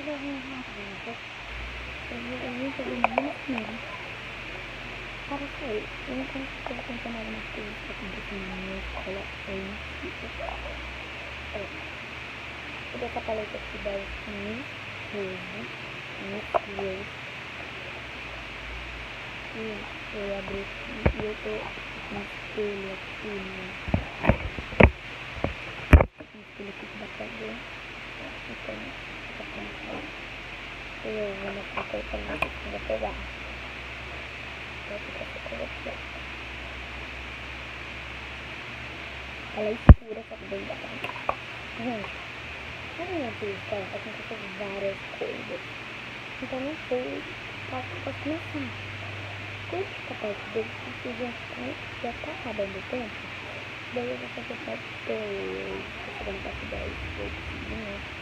Olha a vida. Eu vim fazendo muito comigo. Para sair, eu não estou contando algumas coisas que aconteceram na minha escola antes. Toda essa paleta aqui da Miss Rose. E eu abri aqui e eu tô com um espelho aqui, né? Um espelho aqui que dá pra ver. Então, dá pra mostrar. Eu vou mostrar pra vocês que eu vou pegar. Vou ficar essa coisa aqui, ó. Ela é escura, só que bem dá pra ver. Gente, na minha vista aconteceu várias coisas. Então não sei qual que eu posso começar. Quando fica perto dele, porque já tá acabando o tempo. Daí eu vou fazer parte 2. Tô chegando perto 10, 8 minutos.